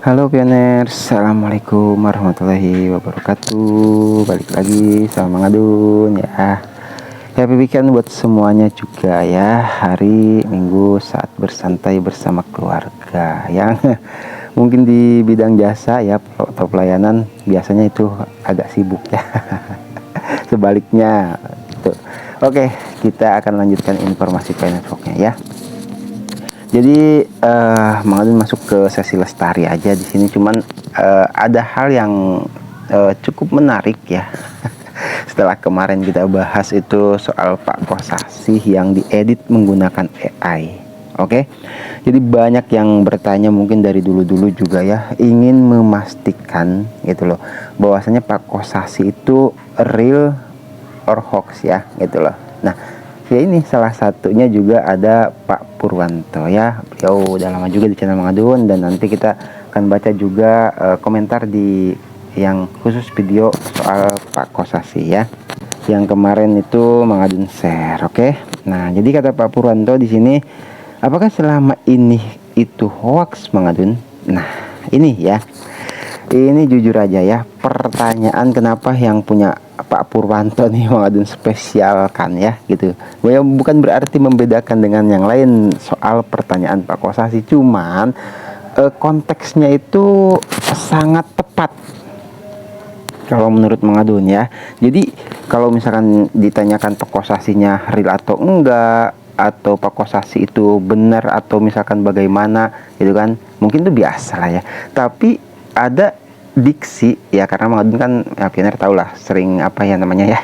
Halo pioners, assalamualaikum warahmatullahi wabarakatuh. Balik lagi sama Mangadun ya. Happy weekend buat semuanya juga ya. Hari Minggu saat bersantai bersama keluarga yang mungkin di bidang jasa ya atau pelayanan biasanya itu agak sibuk ya. Sebaliknya gitu. Oke, kita akan lanjutkan informasi pioners ya. Jadi Mang Adun masuk ke sesi lestari aja di sini, cuman ada hal yang cukup menarik ya. Setelah kemarin kita bahas itu soal Pak Kosasih yang diedit menggunakan AI. Oke. Jadi banyak yang bertanya mungkin dari dulu-dulu juga ya, ingin memastikan gitu loh bahwasanya Pak Kosasih itu real or hoax ya gitu loh. Nah, ya ini salah satunya juga ada Pak Purwanto ya. Beliau udah lama juga di channel Mangadun, dan nanti kita akan baca juga komentar di yang khusus video soal Pak Kosasih ya. Yang kemarin itu Mangadun share, oke. Nah, jadi kata Pak Purwanto di sini, apakah selama ini itu hoax Mangadun? Nah, ini ya. Ini jujur aja ya, pertanyaan kenapa yang punya Pak Purwanto nih Mangadun spesial kan ya gitu. Gue bukan berarti membedakan dengan yang lain soal pertanyaan Pak Kosasih, cuman konteksnya itu sangat tepat kalau menurut Mangadun ya. Jadi kalau misalkan ditanyakan Pak Kosasihnya real atau enggak, atau Pak Kosasih itu benar atau misalkan bagaimana gitu kan, mungkin itu biasa lah ya. Tapi ada diksi ya, karena Mangadun kan ya, pioner tau lah sering apa ya namanya ya.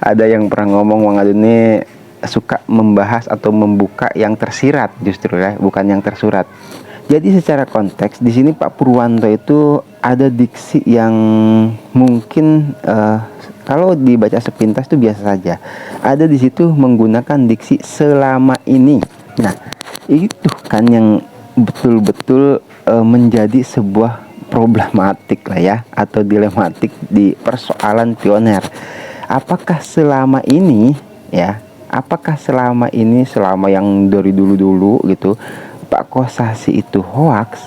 Ada yang pernah ngomong Mangadun ini suka membahas atau membuka yang tersirat justru ya, bukan yang tersurat. Jadi secara konteks di sini Pak Purwanto itu ada diksi yang mungkin kalau dibaca sepintas itu biasa saja. Ada di situ menggunakan diksi selama ini. Nah, itu kan yang betul-betul menjadi sebuah problematik lah ya, atau dilematik di persoalan pioner. Apakah selama ini ya, selama yang dari dulu-dulu gitu Pak Kosasih itu hoax,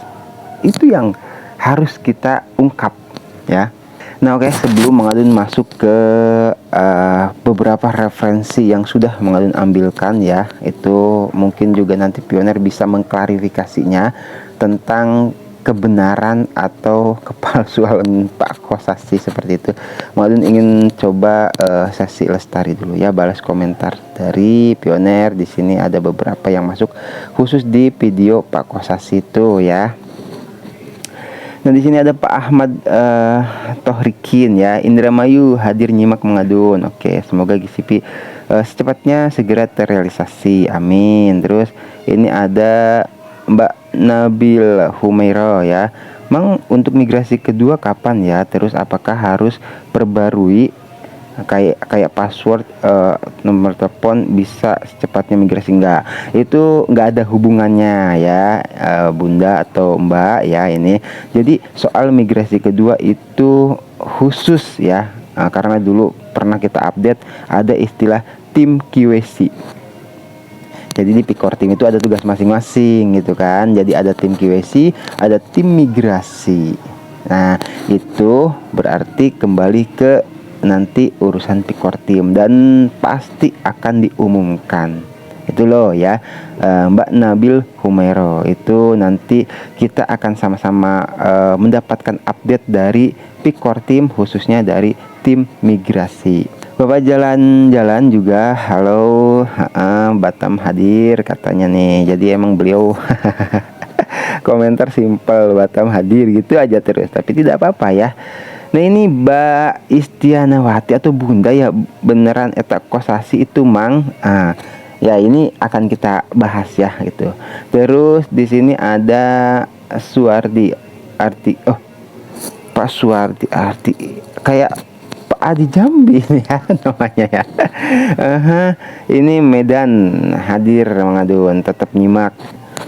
itu yang harus kita ungkap ya. Nah oke, sebelum Mangadun masuk ke beberapa referensi yang sudah Mangadun ambilkan ya, itu mungkin juga nanti pioner bisa mengklarifikasinya tentang kebenaran atau kepalsuan Pak Kosasih seperti itu. Mangadun ingin coba sesi lestari dulu ya, balas komentar dari pioner. Di sini ada beberapa yang masuk khusus di video Pak Kosasih itu ya. Nah di sini ada Pak Ahmad Tohrikin ya, Indramayu hadir nyimak Mangadun. Oke, semoga GCP secepatnya segera terrealisasi, amin. Terus ini ada Mbak Nabil Humairo ya, Mang untuk migrasi kedua kapan ya? Terus apakah harus perbarui kayak password, nomor telepon bisa secepatnya migrasi? Enggak, itu enggak ada hubungannya ya, Bunda atau Mbak ya ini. Jadi soal migrasi kedua itu khusus ya, karena dulu pernah kita update ada istilah tim QC. Jadi di Pikor Team itu ada tugas masing-masing gitu kan. Jadi ada tim QC, ada tim migrasi. Nah itu berarti kembali ke nanti urusan Pikor Team, dan pasti akan diumumkan itu loh ya. Mbak Nabil Humairo, itu nanti kita akan sama-sama mendapatkan update dari Pikor Team, khususnya dari tim migrasi. Bapak jalan-jalan juga, halo, Batam hadir katanya nih. Jadi emang beliau komentar simpel, Batam hadir gitu aja terus, tapi tidak apa-apa ya. Nah ini Mbak Istianawati atau Bunda ya, beneran eta Kosasih itu Mang. Ya ini akan kita bahas ya gitu. Terus di sini ada Suwardi Arti, oh Pak Suwardi Arti, kayak Pak Adi Jambi nih ya namanya ya. Ini Medan hadir Mangadun, tetap nyimak.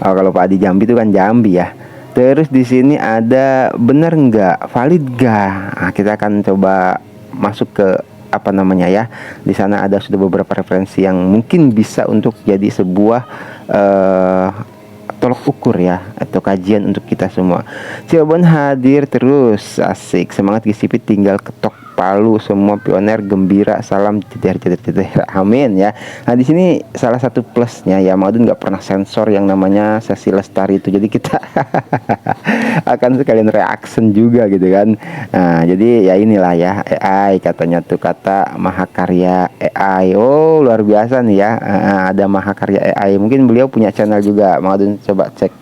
Oh, kalau Pak Adi Jambi itu kan Jambi ya. Terus di sini ada bener nggak, valid nggak? Nah, kita akan coba masuk ke apa namanya ya. Di sana ada sudah beberapa referensi yang mungkin bisa untuk jadi sebuah tolok ukur ya, atau kajian untuk kita semua. Cirebon hadir terus, asik, semangat Gisipit, tinggal ketok palu, semua pioner gembira, salam jeder jeder jeder, amin ya. Nah di sini salah satu plusnya ya, Mang Adun nggak pernah sensor yang namanya sesi lestari itu, jadi kita akan sekalian reaction juga gitu kan. Nah jadi ya inilah ya, AI katanya tuh, kata mahakarya AI. Oh luar biasa nih ya. Ada mahakarya AI, mungkin beliau punya channel juga, Mang Adun coba cek.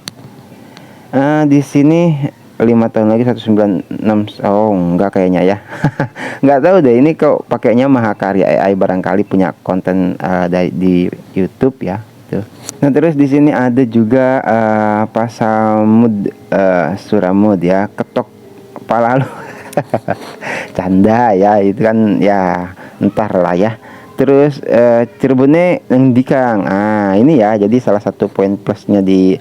Di sini 5 tahun lagi 196. Oh enggak kayaknya ya. Nggak tahu deh ini kok pakainya mahakarya AI, barangkali punya konten di YouTube ya tuh. Nah terus di sini ada juga Pak Samud Suramud ya, ketok kepala lu. Canda ya, itu kan ya entar lah ya. Terus Cirebonnya Ngendikang. Ini ya, jadi salah satu poin plusnya di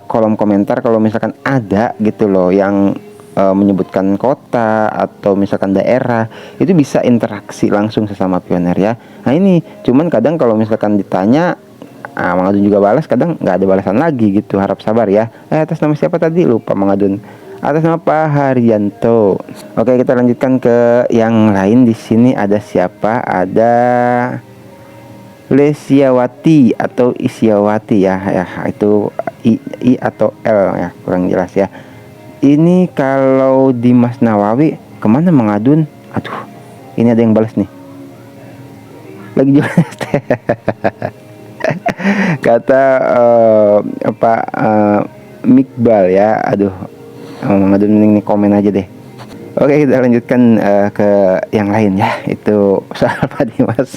kolom komentar, kalau misalkan ada gitu loh yang menyebutkan kota atau misalkan daerah, itu bisa interaksi langsung sesama pioner ya. Nah ini cuman kadang kalau misalkan ditanya, Mang Adun juga balas, kadang nggak ada balasan lagi gitu, harap sabar ya. Atas nama siapa tadi, lupa Mang Adun. Atas nama Pak Haryanto. Oke, kita lanjutkan ke yang lain. Di sini ada siapa? Ada Lesiawati atau Isiawati ya, itu I atau L ya, kurang jelas ya. Ini kalau di Mas Nawawi kemana Mang Adun? Aduh, ini ada yang balas nih, lagi jualan teh. Kata Pak Mikbal ya. Aduh, Mang Adun mending nih komen aja deh. Oke, kita lanjutkan ke yang lain ya, itu soal Pak Dimas.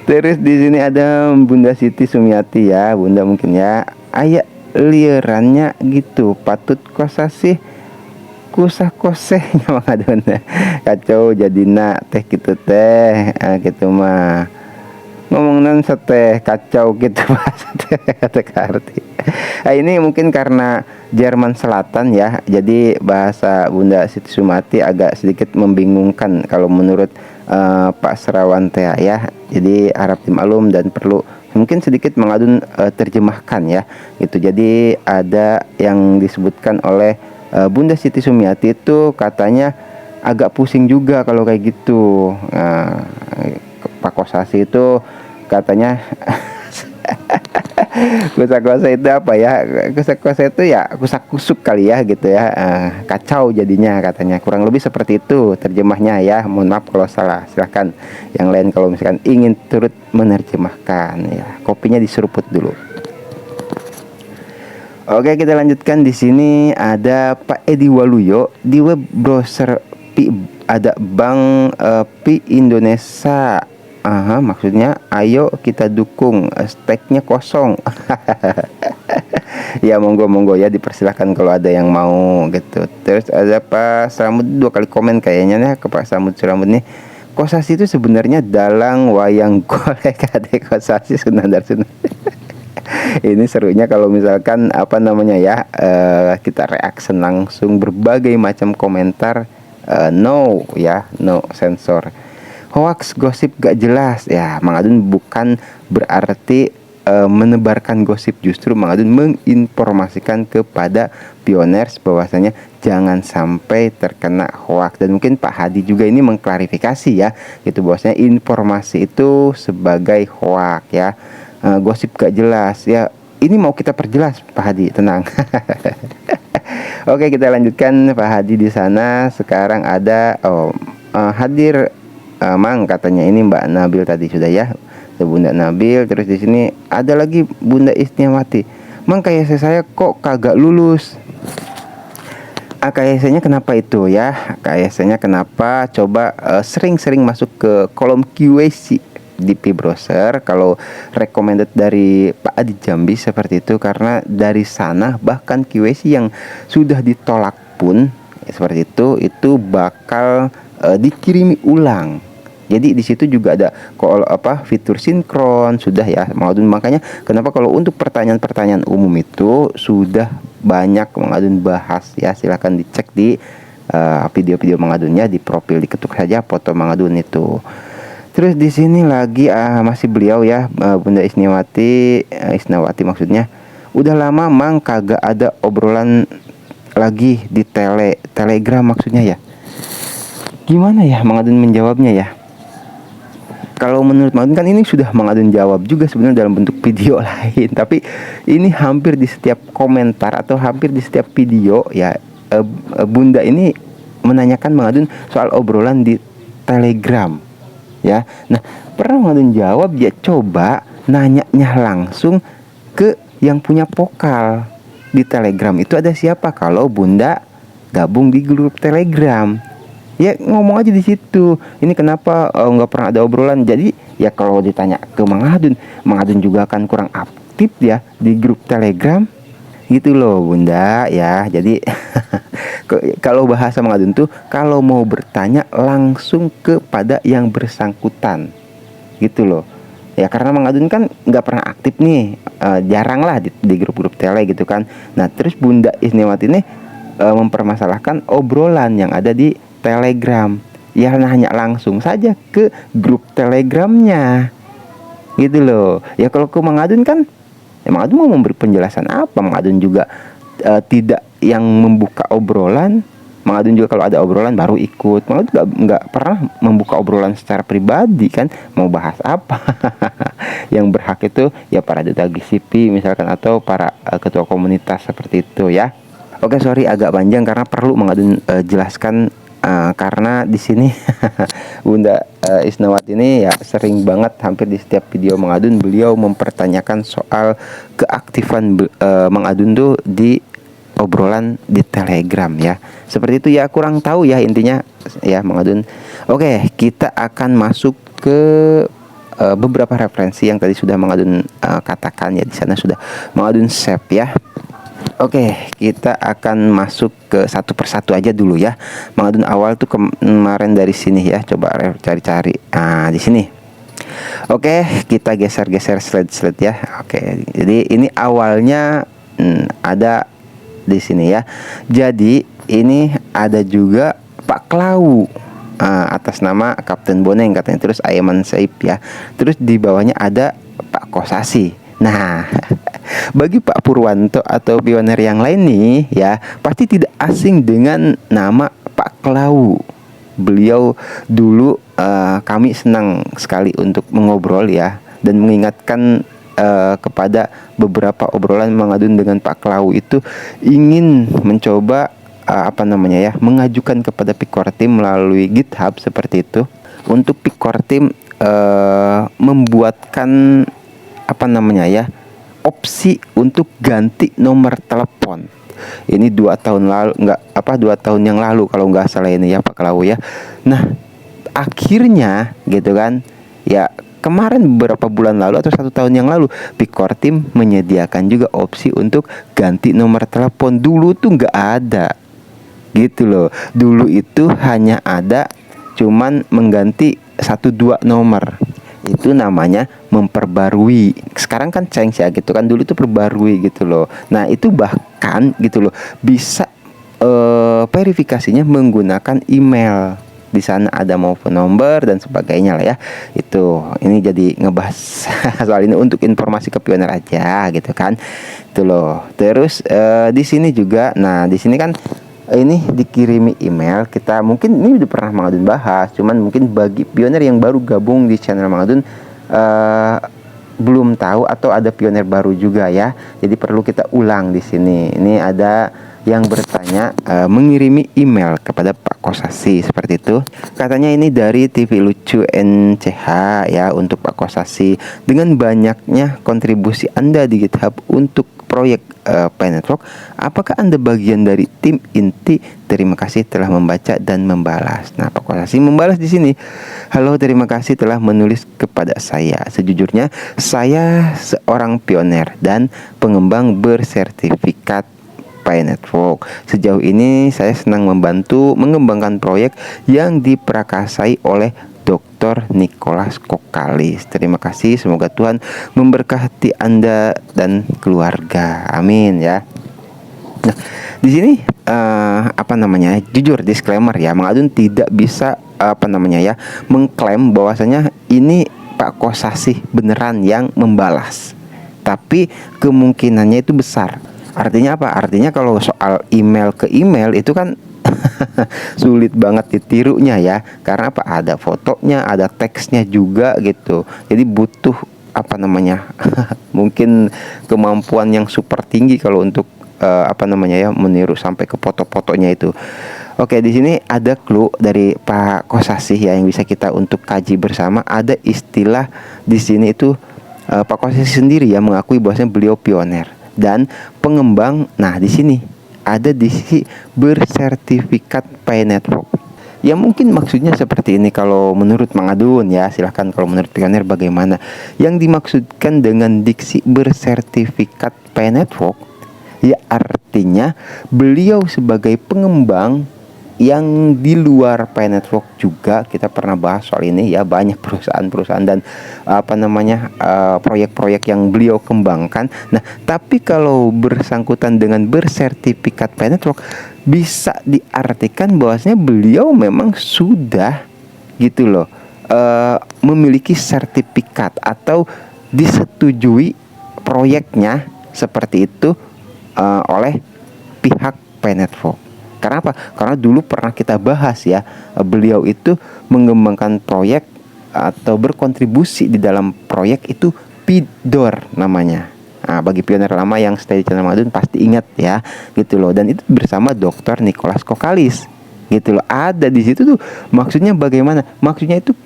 Terus di sini ada Bunda Siti Sumiati ya, Bunda mungkin ya. Ayah liarannya gitu, patut kosa sih kusah kosehnya Mang Adun. Kacau jadina teh gitu teh, gitu mah ngomongin seteh kacau gitu bahasa teh, kata Karti. Ini mungkin karena Jerman Selatan ya, jadi bahasa Bunda Siti Sumati agak sedikit membingungkan kalau menurut Pak Serawan teh ya. Jadi harap dimaklum dan perlu mungkin sedikit Mang Adun terjemahkan ya gitu. Jadi ada yang disebutkan oleh Bunda Siti Sumiati itu, katanya agak pusing juga kalau kayak gitu. Pak Kosasi itu katanya kusa-kusa itu apa ya, kusa-kusa itu ya kusak-kusuk kali ya gitu ya, kacau jadinya katanya, kurang lebih seperti itu terjemahnya ya. Mohon maaf kalau salah, silahkan yang lain kalau misalkan ingin turut menerjemahkan ya, kopinya diseruput dulu. Oke, kita lanjutkan. Di sini ada Pak Edi Waluyo, di web browser Pi, ada Bank Pi Indonesia. Maksudnya ayo kita dukung, steknya kosong. Ya monggo ya, dipersilahkan kalau ada yang mau gitu. Terus ada Pak Samud 2 kali komen kayaknya ya ke Pak Samud Suramud nih. Kosasi itu sebenarnya dalang wayang golek ade Kosasi Sunandar Sunan. Ini serunya kalau misalkan apa namanya ya, kita reaction langsung berbagai macam komentar, no sensor. Hoax, gosip gak jelas ya, Mang Adun bukan berarti menebarkan gosip, justru Mang Adun menginformasikan kepada pioners bahwasanya jangan sampai terkena hoax. Dan mungkin Pak Hadi juga ini mengklarifikasi ya gitu, bahwasanya informasi itu sebagai hoax ya. Gosip gak jelas ya, ini mau kita perjelas Pak Hadi, tenang. Oke, kita lanjutkan Pak Hadi di sana. Sekarang ada hadir Mang katanya, ini Mbak Nabil tadi sudah ya, Bunda Nabil. Terus di sini ada lagi Bunda Isniawati. Mang KYC saya kok kagak lulus. KYC-nya kenapa itu ya? KYC-nya kenapa? Coba sering-sering masuk ke kolom QAC di Pi browser. Kalau recommended dari Pak Adi Jambi seperti itu, karena dari sana bahkan QAC yang sudah ditolak pun seperti itu bakal dikirimi ulang. Jadi di situ juga ada fitur sinkron sudah ya, Mang Adun. Makanya kenapa kalau untuk pertanyaan-pertanyaan umum itu sudah banyak Mang Adun bahas ya. Silahkan dicek di video-video Mang Adunnya di profil, diketuk saja foto Mang Adun itu. Terus di sini lagi masih beliau ya, Bunda Isnawati maksudnya. Udah lama Mang kagak ada obrolan lagi di Telegram maksudnya ya. Gimana ya Mang Adun menjawabnya ya? Kalau menurut Mang Adun kan ini sudah Mang Adun jawab juga sebenarnya dalam bentuk video lain, tapi ini hampir di setiap komentar atau hampir di setiap video ya, Bunda ini menanyakan Mang Adun soal obrolan di Telegram ya. Nah, pernah Mang Adun jawab, dia coba nanyanya langsung ke yang punya vokal di Telegram. Itu ada siapa kalau Bunda gabung di grup Telegram. Ya ngomong aja di situ. Ini kenapa nggak pernah ada obrolan. Jadi ya kalau ditanya ke Mang Adun juga akan kurang aktif ya di grup Telegram. Gitu loh Bunda ya. Jadi kalau bahasa Mang Adun tuh, kalau mau bertanya langsung kepada yang bersangkutan. Gitu loh. Ya karena Mang Adun kan nggak pernah aktif nih, jarang lah di grup-grup tele gitu kan. Nah terus Bunda Isniawati ini mempermasalahkan obrolan yang ada di Telegram. Ya nanya langsung saja ke grup Telegramnya. Gitu loh. Ya kalau ke Mang Adun kan, ya Mang Adun mau memberi penjelasan apa? Mang Adun juga tidak yang membuka obrolan. Mang Adun juga kalau ada obrolan baru ikut. Mang Adun nggak pernah membuka obrolan secara pribadi kan. Mau bahas apa? Yang berhak itu ya para duta GCP misalkan, atau para ketua komunitas seperti itu ya. Oke, sorry agak panjang karena perlu Mang Adun jelaskan, karena di sini Bunda Isnawati ini ya sering banget, hampir di setiap video Mang Adun beliau mempertanyakan soal keaktifan Mang Adun tuh di obrolan di Telegram ya. Seperti itu ya, kurang tahu ya intinya ya Mang Adun. Oke, kita akan masuk ke beberapa referensi yang tadi sudah Mang Adun katakan ya, di sana sudah Mang Adun save ya. Oke, kita akan masuk ke satu persatu aja dulu ya. Mang Adun awal tuh kemarin dari sini ya, coba cari-cari. Di sini. Oke, kita geser-geser slide-slide ya. Oke, jadi ini awalnya ada di sini ya. Jadi ini ada juga Pak Klau, atas nama Kapten Boneng katanya. Terus Aiman Saib ya. Terus di bawahnya ada Pak Kosasi. Nah, bagi Pak Purwanto atau pioner yang lain nih ya, pasti tidak asing dengan nama Pak Klau. Beliau dulu kami senang sekali untuk mengobrol ya, dan mengingatkan kepada beberapa obrolan Mang Adun dengan Pak Klau itu ingin mencoba mengajukan kepada Pikortim melalui GitHub seperti itu, untuk Pikortim membuatkan opsi untuk ganti nomor telepon. Ini 2 tahun lalu, 2 tahun yang lalu kalau nggak salah ini ya Pak Klau ya. Nah akhirnya gitu kan ya, kemarin beberapa bulan lalu atau 1 tahun yang lalu Pikortim menyediakan juga opsi untuk ganti nomor telepon. Dulu tuh nggak ada gitu loh. Dulu itu hanya ada cuman mengganti 1-2 nomor. Itu namanya memperbarui. Sekarang kan change ya gitu kan, dulu itu perbarui gitu loh. Nah itu bahkan gitu loh bisa verifikasinya menggunakan email. Di sana ada mau phone number dan sebagainya lah ya. Ini jadi ngebahas soal ini untuk informasi ke pioner aja gitu kan. Itu loh. Terus di sini juga, nah di sini kan ini dikirimi email. Kita mungkin ini udah pernah Mang Adun bahas, cuman mungkin bagi pioner yang baru gabung di channel Mang Adun belum tahu, atau ada pioner baru juga ya. Jadi perlu kita ulang di sini. Ini ada yang bertanya mengirimi email kepada Pak Kosasi seperti itu. Katanya ini dari TV Lucu NCH ya, untuk Pak Kosasi. Dengan banyaknya kontribusi Anda di GitHub untuk proyek Pi Network, apakah Anda bagian dari tim inti? Terima kasih telah membaca dan membalas. Nah, Pak Kosasi membalas di sini. Halo, terima kasih telah menulis kepada saya. Sejujurnya, saya seorang pioner dan pengembang bersertifikat Pi Network. Sejauh ini saya senang membantu mengembangkan proyek yang diperakasai oleh Dr. Nicholas Kokalis. Terima kasih, semoga Tuhan memberkati Anda dan keluarga. Amin ya. Nah, di sini jujur disclaimer ya, Mang Adun tidak bisa apa namanya ya, mengklaim bahwasanya ini Pak Kosasih beneran yang membalas. Tapi kemungkinannya itu besar. Artinya apa? Artinya kalau soal email ke email itu kan sulit banget ditirunya ya. Karena apa? Ada fotonya, ada teksnya juga gitu. Jadi butuh apa namanya? mungkin kemampuan yang super tinggi kalau untuk apa namanya ya, meniru sampai ke foto-fotonya itu. Oke, di sini ada clue dari Pak Kosasih ya yang bisa kita untuk kaji bersama. Ada istilah di sini itu Pak Kosasih sendiri ya mengakui bahwasanya beliau pioner dan pengembang. Nah, di sini ada di sisi bersertifikat Pi Network. Ya mungkin maksudnya seperti ini kalau menurut Mang Adun ya. Silahkan kalau menurut pioner bagaimana. Yang dimaksudkan dengan diksi bersertifikat Pi Network, ya artinya beliau sebagai pengembang yang di luar Pi Network juga. Kita pernah bahas soal ini ya, banyak perusahaan-perusahaan dan apa namanya proyek-proyek yang beliau kembangkan. Nah, tapi kalau bersangkutan dengan bersertifikat Pi Network, bisa diartikan bahwasanya beliau memang sudah gitu loh memiliki sertifikat atau disetujui proyeknya seperti itu oleh pihak Pi Network. Karena apa? Karena dulu pernah kita bahas ya, beliau itu mengembangkan proyek atau berkontribusi di dalam proyek itu PIDOR namanya. Nah, bagi pioner lama yang stay di channel Mang Adun pasti ingat ya, gitu loh. Dan itu bersama Dr. Nicholas Kokalis, gitu loh. Ada di situ tuh. Maksudnya bagaimana? Maksudnya itu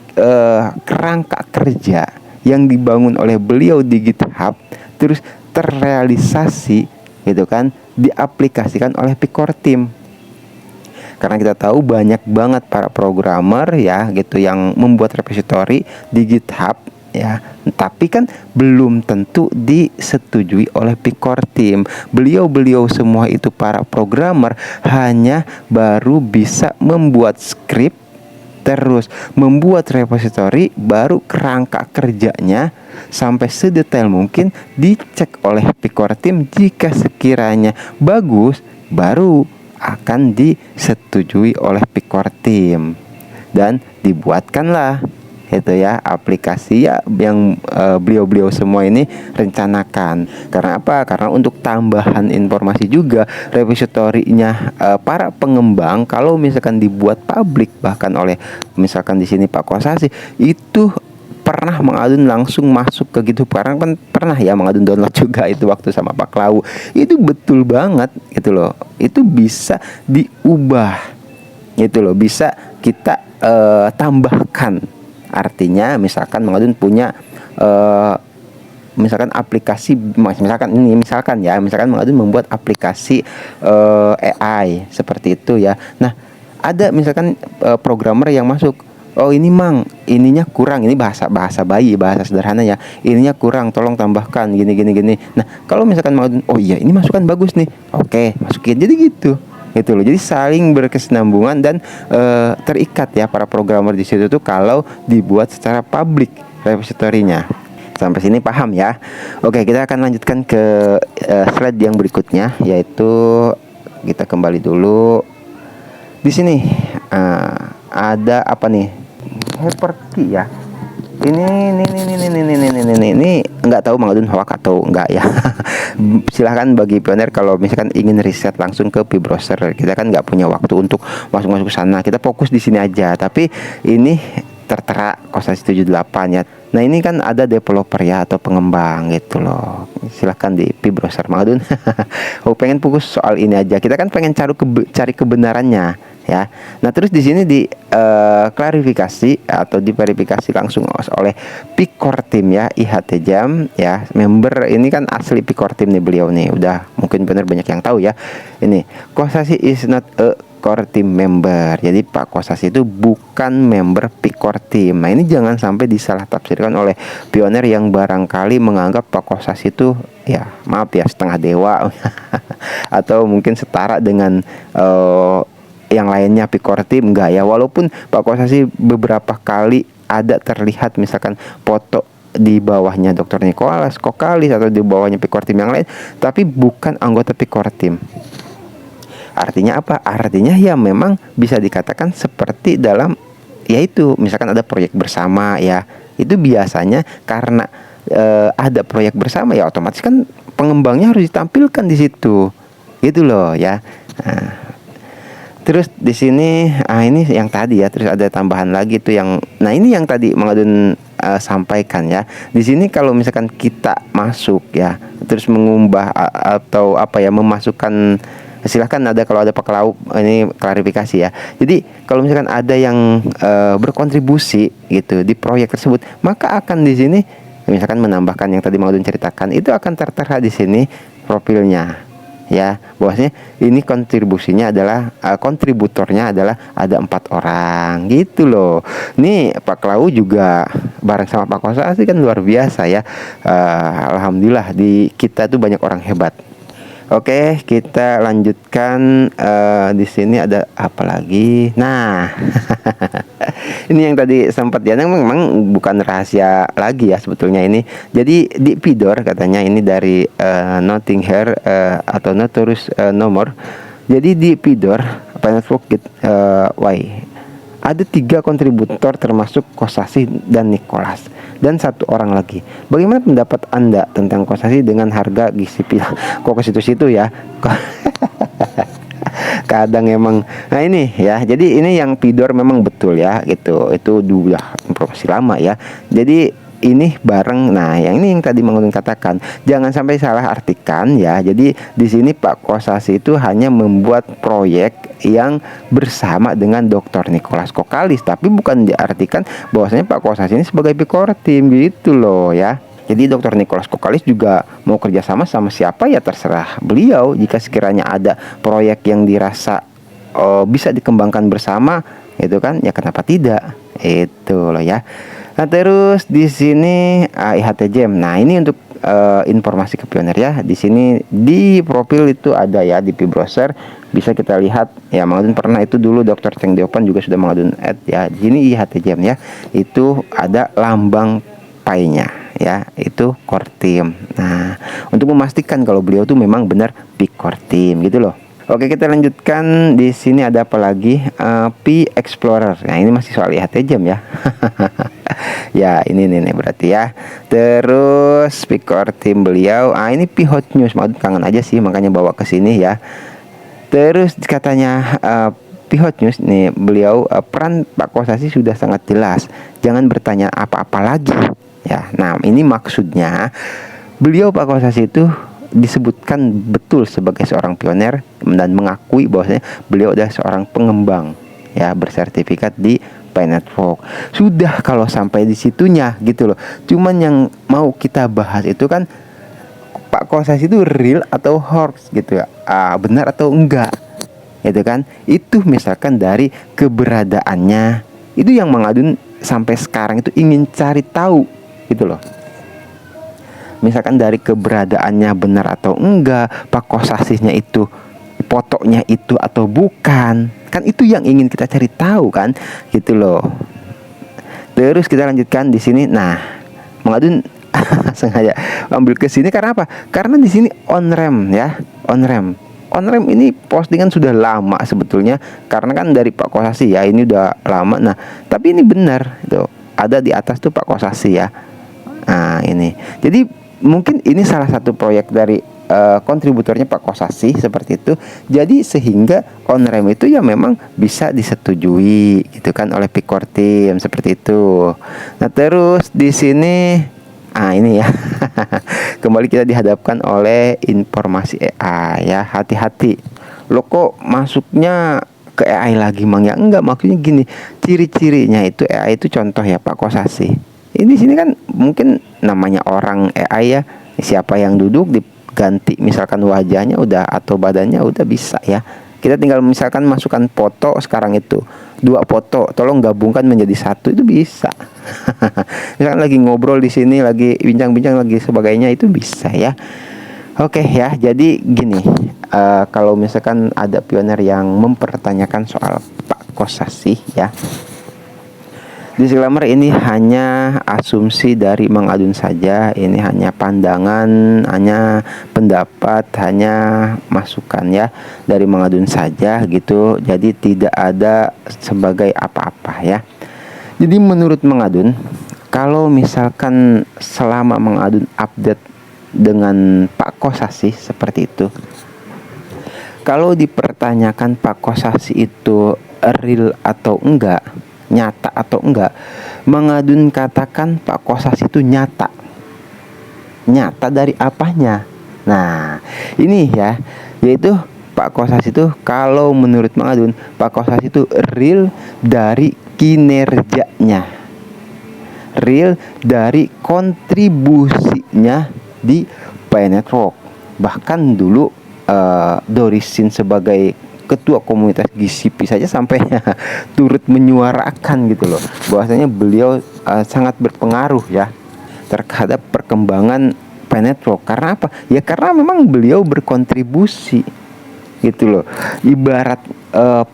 kerangka kerja yang dibangun oleh beliau di GitHub terus terrealisasi, gitu kan, diaplikasikan oleh Picor Team. Karena kita tahu banyak banget para programmer ya gitu yang membuat repository di GitHub ya, tapi kan belum tentu disetujui oleh Picor Team. Beliau semua itu para programmer hanya baru bisa membuat script, terus membuat repository, baru kerangka kerjanya sampai sedetail mungkin dicek oleh Picor Team. Jika sekiranya bagus, baru akan disetujui oleh Picor Team dan dibuatkanlah itu ya aplikasi ya yang beliau semua ini rencanakan. Karena apa? Karena untuk tambahan informasi juga, repository-nya para pengembang kalau misalkan dibuat publik bahkan oleh misalkan di sini Pak Kosasih itu pernah Mang Adun langsung masuk ke GitHub. Karena kan pernah ya Mang Adun download juga itu waktu sama Pak Klau. Itu betul banget gitu loh. Itu bisa diubah gitu loh. Bisa kita tambahkan. Artinya misalkan Mang Adun punya misalkan aplikasi, misalkan Mang Adun membuat aplikasi AI seperti itu ya. Nah, ada misalkan programmer yang masuk, oh ini Mang, ininya kurang, ini bahasa bayi, bahasa sederhana ya, ininya kurang, tolong tambahkan gini. Nah, kalau misalkan Mang Adun, oh iya ini masukan bagus nih, oke masukin, jadi gitu loh. Jadi saling berkesinambungan dan terikat ya para programmer di situ tuh kalau dibuat secara publik repository-nya. Sampai sini paham ya? Oke, kita akan lanjutkan ke slide yang berikutnya, yaitu kita kembali dulu di sini. Ada apa nih? Hyperkey ya. Ini nggak tahu Mang Adun hoax atau enggak ya. Silahkan bagi pioner kalau misalkan ingin riset langsung ke Pi Browser. Kita kan nggak punya waktu untuk masuk ke sana. Kita fokus di sini aja. Tapi ini tertera Kosasih 78 ya. Nah, ini kan ada developer ya atau pengembang gitu loh. Silahkan di Pi Browser Mang Adun. Oh, pengen fokus soal ini aja. Kita kan pengen cari kebenarannya ya. Nah, terus di sini di klarifikasi atau diverifikasi langsung oleh Picor Team ya, IHT Jam ya. Member ini kan asli Picor Team nih beliau nih. Udah mungkin benar banyak yang tahu ya. Ini Kosasih is not a core team member. Jadi Pak Kosasih itu bukan member Picor Team. Nah, ini jangan sampai disalah tafsirkan oleh pioner yang barangkali menganggap Pak Kosasih itu ya maaf ya setengah dewa atau mungkin setara dengan yang lainnya Picor Team. Enggak ya, walaupun Pak Kosasih beberapa kali ada terlihat misalkan foto di bawahnya Dr. Nicholas Kokalis atau di bawahnya Picor Team yang lain, tapi bukan anggota Picor Team. Artinya apa? Artinya ya memang bisa dikatakan seperti dalam ya itu misalkan ada proyek bersama ya, itu biasanya karena ada proyek bersama ya otomatis kan pengembangnya harus ditampilkan di situ gitu loh ya. Nah, terus di sini ini yang tadi ya, terus ada tambahan lagi tuh yang, nah ini yang tadi Mang Adun sampaikan ya. Di sini kalau misalkan kita masuk ya, terus mengubah atau apa ya, memasukkan, silahkan ada kalau ada Pak Lau ini klarifikasi ya. Jadi kalau misalkan ada yang berkontribusi gitu di proyek tersebut, maka akan di sini misalkan menambahkan yang tadi Mang Adun ceritakan, itu akan tertera di sini profilnya ya, bahwasanya ini kontribusinya adalah kontributornya adalah ada 4 orang gitu loh. Nih Pak Klau juga bareng sama Pak Kosa sih kan luar biasa ya. Alhamdulillah di kita tuh banyak orang hebat. Oke, kita lanjutkan. Di sini ada apa lagi? Nah, ini yang tadi sempat ya, memang bukan rahasia lagi ya sebetulnya ini. Jadi di Pidor katanya ini dari Notting Hill atau Notorious nomor. Jadi di Pidor Planet Rocket Y ada 3 kontributor termasuk Kosasih dan Nicholas, dan 1 orang lagi. Bagaimana pendapat Anda tentang Kosasih dengan harga gizi pil? Kok ke situ-situ ya? Kadang emang. Nah ini ya, jadi ini yang Pidor memang betul ya gitu. Itu udah informasi lama ya. Jadi ini bareng. Nah, yang ini yang tadi Mang Adun katakan, jangan sampai salah artikan ya. Jadi di sini Pak Kosasih itu hanya membuat proyek yang bersama dengan Dr. Nicholas Kokalis, tapi bukan diartikan bahwasanya Pak Kosasih ini sebagai pikor tim gitu loh ya. Jadi Dr. Nicholas Kokalis juga mau kerjasama sama siapa ya terserah beliau. Jika sekiranya ada proyek yang dirasa bisa dikembangkan bersama, gitu kan? Ya kenapa tidak? Itu loh ya. Nah terus di sini IHT Jam. Nah ini untuk informasi ke pioner ya. Di sini di profil itu ada ya, di browser bisa kita lihat ya. Mang Adun pernah itu dulu Dr. Cheng Deopan juga sudah Mang Adun add ya. Di sini IHT Jam ya. Itu ada lambang painya ya, itu core team. Nah untuk memastikan kalau beliau tuh memang benar pick core team gitu loh. Oke, kita lanjutkan. Di sini ada apa lagi? P Explorer. Nah, ini masih soal IHT Jam ya. Ya, ini nih berarti ya. Terus speaker tim beliau. Ini P Hot News. Mau kangen aja sih, makanya bawa ke sini ya. Terus katanya P Hot News nih, beliau peran Pak Kosasih sudah sangat jelas. Jangan bertanya apa-apa lagi. Ya, nah ini maksudnya beliau Pak Kosasih itu disebutkan betul sebagai seorang pioner dan mengakui bahwasanya beliau adalah seorang pengembang ya, bersertifikat di Pi Network. Sudah kalau sampai di situnya gitu loh. Cuman yang mau kita bahas itu kan Pak Kosasih itu real atau hoax gitu ya. Benar atau enggak. Gitu kan. Itu misalkan dari keberadaannya. Itu yang Mang Adun sampai sekarang itu ingin cari tahu gitu loh. Misalkan dari keberadaannya benar atau enggak, Pak Kosasihnya itu fotonya itu atau bukan, kan itu yang ingin kita cari tahu kan, gitu loh. Terus kita lanjutkan di sini. Nah, Mang Adun sengaja ambil ke sini karena apa? Karena di sini on rem ya, on rem. On rem ini postingan sudah lama sebetulnya, karena kan dari Pak Kosasih ya, ini udah lama. Nah, tapi ini benar tuh, ada di atas tuh Pak Kosasih ya. Nah, ini. Jadi mungkin ini salah satu proyek dari kontributornya Pak Kosasih seperti itu. Jadi sehingga on rem itu ya memang bisa disetujui gitu kan oleh pikor tim seperti itu. Nah, terus di sini ini ya. Kembali kita dihadapkan oleh informasi AI ya. Hati-hati. Lo kok masuknya ke AI lagi Mang ya? Enggak, maksudnya gini. Ciri-cirinya itu AI itu contoh ya Pak Kosasih. Ini sini kan mungkin namanya orang AI ya, siapa yang duduk diganti misalkan wajahnya udah atau badannya udah bisa ya. Kita tinggal misalkan masukkan foto sekarang itu 2 foto, tolong gabungkan menjadi 1, itu bisa. Misalkan lagi ngobrol di sini, lagi bincang-bincang lagi sebagainya, itu bisa ya. Oke ya, jadi gini, kalau misalkan ada pioner yang mempertanyakan soal Pak Kosasih ya, disclaimer ini hanya asumsi dari Mang Adun saja. Ini hanya pandangan, hanya pendapat, hanya masukan ya dari Mang Adun saja gitu. Jadi tidak ada sebagai apa-apa ya. Jadi menurut Mang Adun, kalau misalkan selama Mang Adun update dengan Pak Kosasi seperti itu, kalau dipertanyakan Pak Kosasi itu real atau enggak, nyata atau enggak, Mang Adun katakan Pak Kosasi itu nyata. Nyata dari apanya? Nah, ini ya, yaitu Pak Kosasi itu kalau menurut Mang Adun, Pak Kosasi itu real dari kinerjanya, real dari kontribusinya di Network. Bahkan dulu Dorisin sebagai ketua komunitas GCP saja sampai turut menyuarakan gitu loh, bahwasanya beliau sangat berpengaruh ya terhadap perkembangan Network. Karena apa? Ya karena memang beliau berkontribusi gitu loh. Ibarat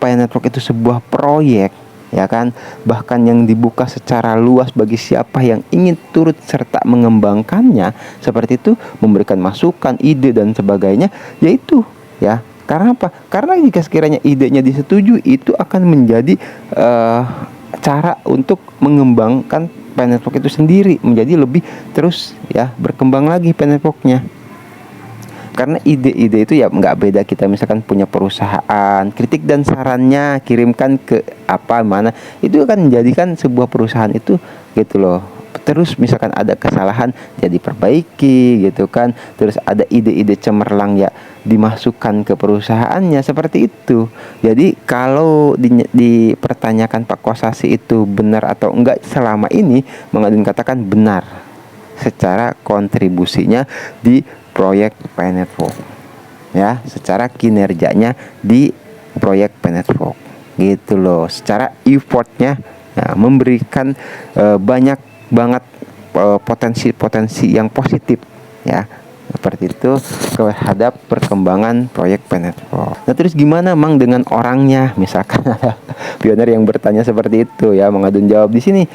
Network itu sebuah proyek, ya kan, bahkan yang dibuka secara luas bagi siapa yang ingin turut serta mengembangkannya, seperti itu, memberikan masukan, ide dan sebagainya, yaitu ya. Karena apa? Karena jika sekiranya idenya disetujui, itu akan menjadi cara untuk mengembangkan Network itu sendiri menjadi lebih terus ya berkembang lagi Networknya. Karena ide-ide itu ya nggak beda kita misalkan punya perusahaan, kritik dan sarannya kirimkan ke apa mana, itu akan menjadikan sebuah perusahaan itu gitu loh. Terus misalkan ada kesalahan ya diperbaiki gitu kan. Terus ada ide-ide cemerlang ya dimasukkan ke perusahaannya, seperti itu. Jadi kalau dipertanyakan Pak Kosasi itu benar atau enggak, selama ini Mang Adun katakan benar secara kontribusinya di proyek Network ya, secara kinerjanya di proyek Network gitu loh, secara effortnya ya, memberikan banyak banget potensi-potensi yang positif ya, seperti itu terhadap perkembangan proyek Network. Nah terus gimana Mang dengan orangnya? Misalkan ada pionir yang bertanya seperti itu ya, Mang Adun jawab di sini,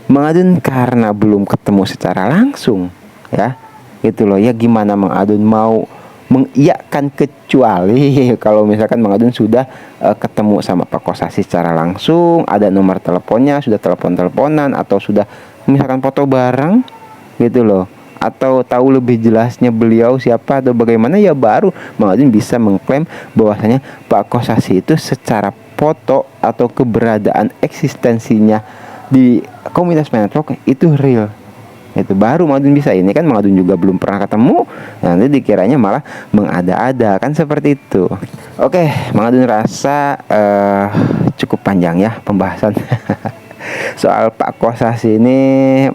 Mang Adun karena belum ketemu secara langsung ya, gitu loh ya, gimana Mang Adun mau mengiyakan, kecuali kalau misalkan Mang Adun sudah ketemu sama Pak Kosasi secara langsung, ada nomor teleponnya, sudah telepon-teleponan, atau sudah misalkan foto bareng gitu loh, atau tahu lebih jelasnya beliau siapa atau bagaimana, ya baru Mang Adun bisa mengklaim bahwasanya Pak Kosasi itu secara foto atau keberadaan eksistensinya di komunitas Network itu real. Itu baru Mang Adun bisa. Ini kan Mang Adun juga belum pernah ketemu, nanti dikiranya malah mengada-ada kan, seperti itu. Oke, Mang Adun rasa cukup panjang ya pembahasan soal Pak Kosasi ini.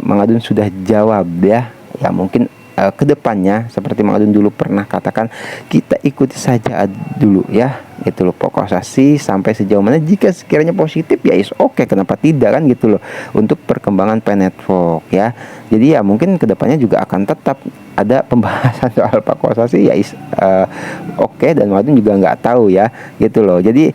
Mang Adun sudah jawab ya. Ya mungkin kedepannya seperti Mang Adun dulu pernah katakan, kita ikuti saja dulu ya, gitu loh, Pak Kosasi sampai sejauh mana. Jika sekiranya positif ya is oke, kenapa tidak kan, gitu loh, untuk perkembangan Network ya. Jadi ya mungkin kedepannya juga akan tetap ada pembahasan soal Pak Kosasi ya is oke, dan Mang Adun juga nggak tahu ya, gitu loh. Jadi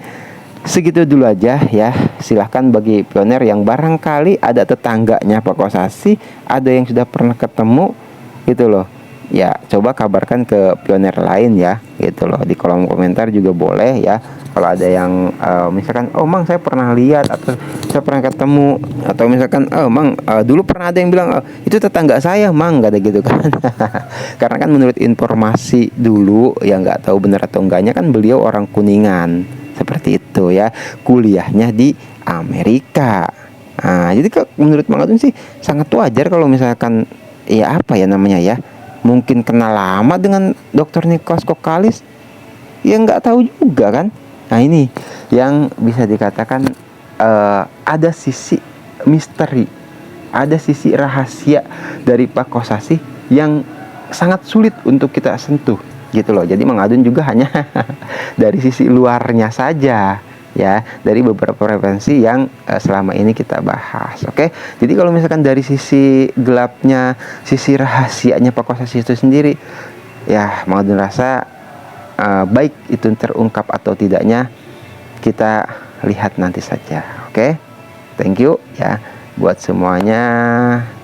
segitu dulu aja ya. Silahkan bagi pionir yang barangkali ada tetangganya Pak Kosasi, ada yang sudah pernah ketemu gitu loh, ya coba kabarkan ke pionir lain ya, gitu loh. Di kolom komentar juga boleh ya. Kalau ada yang misalkan, oh Mang saya pernah lihat, atau saya pernah ketemu, atau misalkan Mang dulu pernah ada yang bilang itu tetangga saya Mang, gak ada gitu kan. Karena kan menurut informasi dulu yang nggak tahu benar atau enggaknya kan, beliau orang Kuningan seperti itu ya, kuliahnya di Amerika. Nah, jadi menurut Mang Adun sih sangat wajar kalau misalkan ya apa ya namanya ya, mungkin kenal lama dengan Dr. Nikolaus Kokalis, ya nggak tahu juga kan. Nah ini yang bisa dikatakan ada sisi misteri, ada sisi rahasia dari Pak Kosasi yang sangat sulit untuk kita sentuh gitu loh. Jadi Mang Adun juga hanya dari sisi luarnya saja ya, dari beberapa referensi yang selama ini kita bahas. Oke, jadi kalau misalkan dari sisi gelapnya, sisi rahasianya Pak Kosasi itu sendiri, ya Mang Adun rasa baik itu terungkap atau tidaknya kita lihat nanti saja. Oke, thank you ya buat semuanya.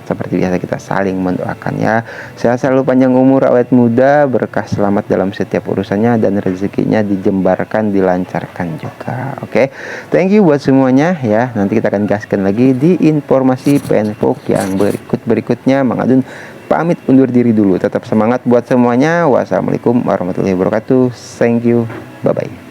seperti biasa kita saling mendoakan ya. Sehat selalu, panjang umur, awet muda, berkah selamat dalam setiap urusannya, dan rezekinya dijembarkan, dilancarkan juga. Oke, thank you buat semuanya ya. Nanti kita akan gaskan lagi di informasi penpok yang berikutnya. Mang Adun pamit undur diri dulu. Tetap semangat buat semuanya. Wassalamualaikum warahmatullahi wabarakatuh. Thank you. Bye bye.